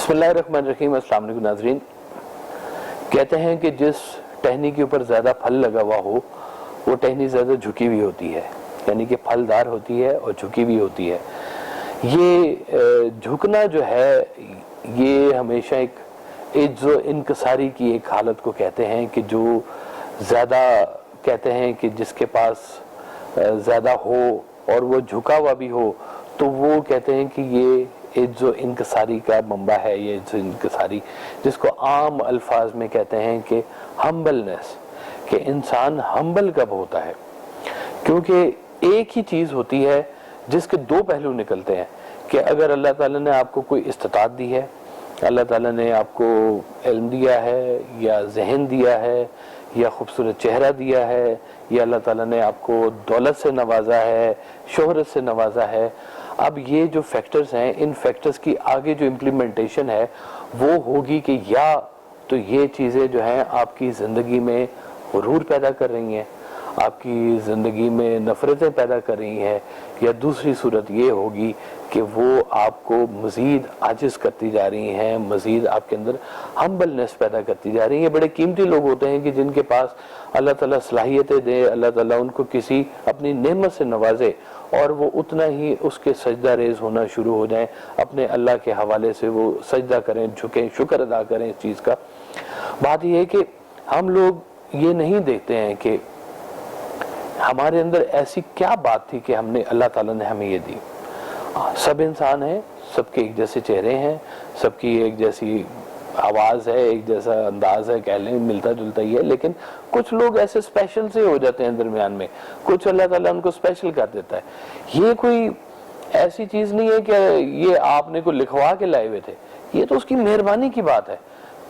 बिस्मिल्लाहिर्रहमानिर्रहीम। अस्सलाम वालेकुम नाज़रीन। कहते हैं कि जिस टहनी के ऊपर ज़्यादा फल लगा हुआ हो वो टहनी ज़्यादा झुकी हुई होती है, यानी कि फलदार होती है और झुकी हुई होती है। ये झुकना जो है ये हमेशा एक इज्जो इनकसारी की एक हालत को कहते हैं कि जो ज़्यादा कहते हैं कि जिसके पास ज़्यादा हो और वो झुका हुआ भी हो तो वो कहते हैं कि ये इज्जो इनकसारी का मंबा है। ये इज्जो इनकसारी जिसको आम अल्फाज में कहते हैं कि हम्बलनेस, कि इंसान हम्बल कब होता है। क्योंकि एक ही चीज़ होती है जिसके दो पहलू निकलते हैं कि अगर अल्लाह ताला ने आपको कोई इस्तिताअत दी है, अल्लाह ताला ने आपको इल्म दिया है या जहन दिया है या खूबसूरत चेहरा दिया है या अल्लाह ताला ने आपको दौलत से नवाजा है, शोहरत से नवाजा है। अब ये जो फैक्टर्स हैं, इन फैक्टर्स की आगे जो इम्प्लीमेंटेशन है वो होगी कि या तो ये चीज़ें जो हैं आपकी ज़िंदगी में गुरूर पैदा कर रही हैं, आपकी ज़िंदगी में नफ़रतें पैदा कर रही हैं, या दूसरी सूरत ये होगी कि वो आपको मज़ीद आजिज़ करती जा रही हैं, मज़ीद आपके अंदर हम्बलनेस पैदा करती जा रही हैं। बड़े कीमती लोग होते हैं कि जिनके पास अल्लाह ताला सलाहियतें दे, अल्लाह ताला उनको किसी अपनी नेमत से नवाजे और वो उतना ही उसके सजदा रेज होना शुरू हो जाएं, अपने अल्लाह के हवाले से वो सजदा करें, झुकें, शुक्र अदा करें इस चीज़ का। बात यह है कि हम लोग ये नहीं देखते हैं कि हमारे अंदर ऐसी क्या बात थी कि हमने अल्लाह ताला ने हमें ये दी। सब इंसान हैं, सबके एक जैसे चेहरे हैं, सबकी एक जैसी आवाज़ है, एक जैसा अंदाज है, कह लें मिलता जुलता ही है, लेकिन कुछ लोग ऐसे स्पेशल से हो जाते हैं दरमियान में, कुछ अल्लाह ताला उनको स्पेशल कर देता है। ये कोई ऐसी चीज़ नहीं है कि ये आपने को लिखवा के लाए हुए थे, ये तो उसकी मेहरबानी की बात है।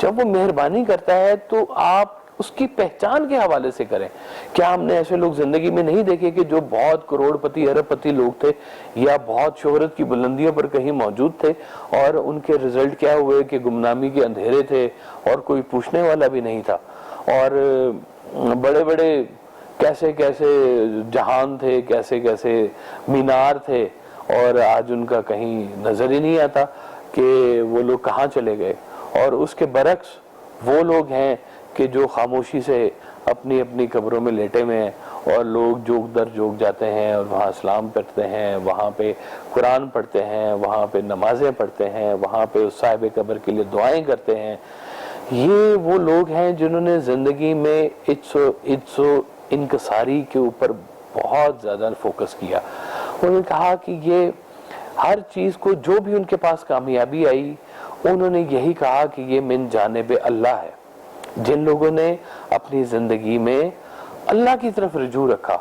जब वो मेहरबानी करता है तो आप उसकी पहचान के हवाले से करें। क्या हमने ऐसे लोग जिंदगी में नहीं देखे कि जो बहुत करोड़पति अरबपति लोग थे या बहुत शोहरत की बुलंदियों पर कहीं मौजूद थे और उनके रिजल्ट क्या हुए कि गुमनामी के अंधेरे थे और कोई पूछने वाला भी नहीं था, और बड़े बड़े कैसे कैसे जहान थे, कैसे कैसे मीनार थे, और आज उनका कहीं नजर ही नहीं आता कि वो लोग कहाँ चले गए। और उसके बरक्स वो लोग हैं कि जो खामोशी से अपनी अपनी कब्रों में लेटे हुए हैं और लोग जोग दर जोग जाते हैं और वहाँ इस्लाम पढ़ते हैं, वहाँ पे कुरान पढ़ते हैं, वहाँ पे नमाजें पढ़ते हैं, वहाँ पे उस साहिब कब्र के लिए दुआएं करते हैं। ये वो लोग हैं जिन्होंने ज़िंदगी में इज्जो इनकसारी के ऊपर बहुत ज़्यादा फोकस किया। उन्होंने कहा कि ये हर चीज़ को जो भी उनके पास कामयाबी आई उन्होंने यही कहा कि ये मिन जानिब अल्लाह है। जिन लोगों ने अपनी जिंदगी में अल्लाह की तरफ रुजू रखा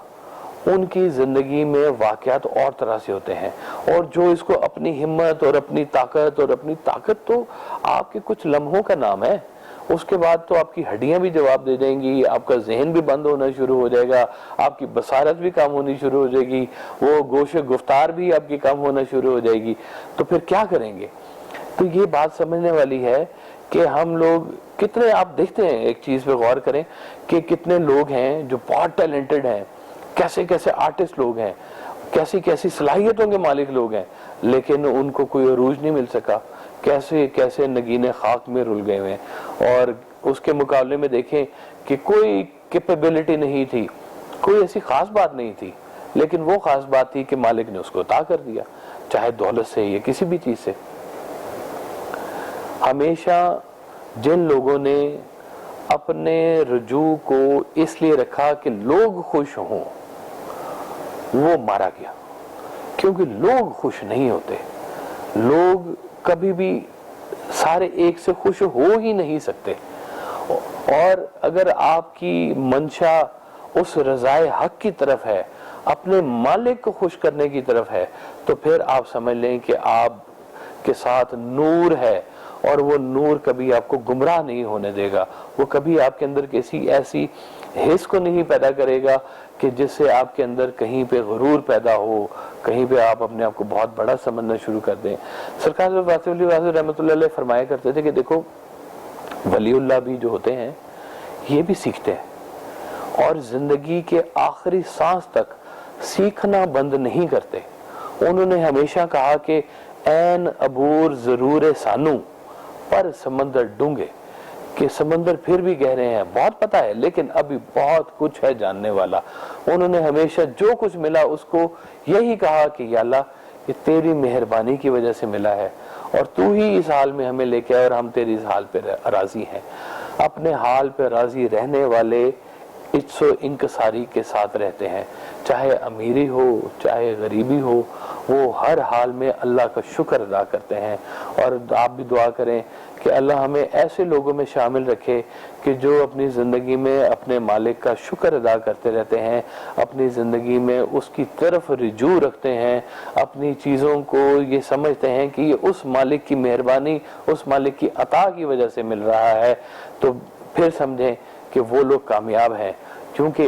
उनकी जिंदगी में वाकयात और तरह से होते हैं, और जो इसको अपनी हिम्मत और अपनी ताकत तो आपके कुछ लम्हों का नाम है, उसके बाद तो आपकी हड्डियां भी जवाब दे देंगी, आपका जहन भी बंद होना शुरू हो जाएगा, आपकी बसारत भी कम होनी शुरू हो जाएगी, वो गोशे गुफ्तार भी आपकी कम होना शुरू हो जाएगी। तो फिर क्या करेंगे? तो ये बात समझने वाली है कि हम लोग कितने, आप देखते हैं एक चीज पे गौर करें कि कितने लोग हैं जो बहुत टैलेंटेड हैं, कैसे कैसे आर्टिस्ट लोग हैं, कैसी कैसी सलाहियतों के मालिक लोग हैं, लेकिन उनको कोई अरूज नहीं मिल सका, कैसे कैसे नगीने खाक में रुल गए हुए हैं। और उसके मुकाबले में देखें कि कोई कैपेबिलिटी नहीं थी, कोई ऐसी खास बात नहीं थी, लेकिन वो खास बात थी कि मालिक ने उसको अता कर दिया, चाहे दौलत से या किसी भी चीज से। हमेशा जिन लोगों ने अपने रुजू को इसलिए रखा कि लोग खुश हों वो मारा गया, क्योंकि लोग खुश नहीं होते। लोग कभी भी सारे एक से खुश हो ही नहीं सकते, और अगर आपकी मंशा उस रज़ाए हक की तरफ है, अपने मालिक को खुश करने की तरफ है, तो फिर आप समझ लें कि आप के साथ नूर है, और वो नूर कभी आपको गुमराह नहीं होने देगा। वो कभी आपके अंदर किसी ऐसी हिस्स को नहीं पैदा करेगा कि जिससे आपके अंदर कहीं पे गुरूर पैदा हो, कहीं पे आप अपने आप को बहुत बड़ा समझना शुरू कर दें। सरकार रहमतुल्लाह अलैह फरमाया करते थे कि देखो वलीउल्लाह भी जो होते हैं ये भी सीखते हैं और जिंदगी के आखिरी सांस तक सीखना बंद नहीं करते। उन्होंने हमेशा कहा कि ऐन अबूर जरूर सानू पर समंदर डूंगे, कि समंदर फिर भी गहरे हैं, बहुत पता है लेकिन अभी बहुत कुछ है जानने वाला। उन्होंने हमेशा जो कुछ मिला उसको यही कहा कि या अल्लाह ये तेरी मेहरबानी की वजह से मिला है और तू ही इस हाल में हमें लेके आए और हम तेरी इस हाल पे राजी हैं। अपने हाल पे राजी रहने वाले इज्जो इंकसारी के साथ रहते हैं, चाहे अमीरी हो चाहे गरीबी हो, वो हर हाल में अल्लाह का शुक्र अदा करते हैं। और आप भी दुआ करें कि अल्लाह हमें ऐसे लोगों में शामिल रखे कि जो अपनी ज़िंदगी में अपने मालिक का शुक्र अदा करते रहते हैं, अपनी ज़िंदगी में उसकी तरफ रुजू रखते हैं, अपनी चीज़ों को ये समझते हैं कि ये उस मालिक की मेहरबानी, उस मालिक की अता की वजह से मिल रहा है। तो फिर समझें कि वो लोग कामयाब हैं, क्योंकि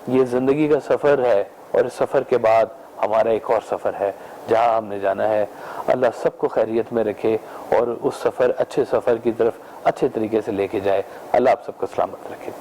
ये ज़िंदगी का सफ़र है और इस सफ़र के बाद हमारा एक और सफ़र है जहां हमने जाना है। अल्लाह सबको खैरियत में रखे और उस सफ़र, अच्छे सफ़र की तरफ अच्छे तरीके से लेके जाए। अल्लाह आप सबको सलामत रखे।